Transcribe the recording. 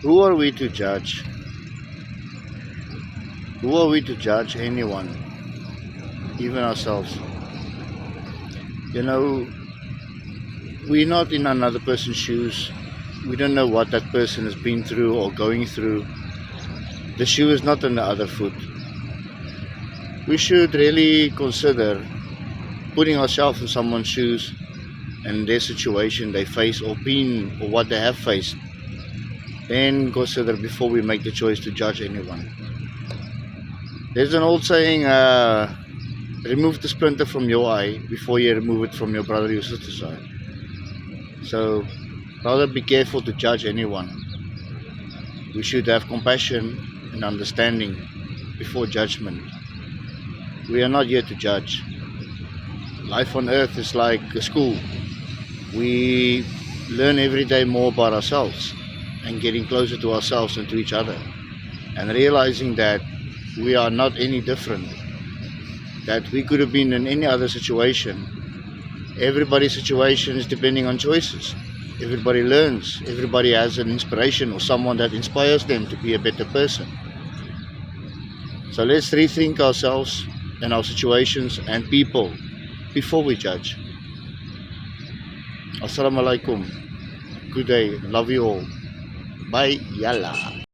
Who are we to judge? Who are we to judge anyone, even ourselves? You know, we're not in another person's shoes. We don't know what that person has been through or going through. The shoe is not on the other foot. We should really consider putting ourselves in someone's shoes and their situation they face or what they have faced. Then consider before we make the choice to judge anyone. There's an old saying, remove the splinter from your eye before you remove it from your brother or your sister's eye. So rather be careful to judge anyone. We should have compassion and understanding before judgment. We are not here to judge. Life on earth is like a school. We learn every day more about ourselves and getting closer to ourselves and to each other, and realizing that we are not any different, that we could have been in any other situation. Everybody's situation is depending on choices. Everybody learns. Everybody has an inspiration or someone that inspires them to be a better person. So let's rethink ourselves and our situations and people before we judge. Assalamu alaikum. Good day. Love you all. Bye. Yalla.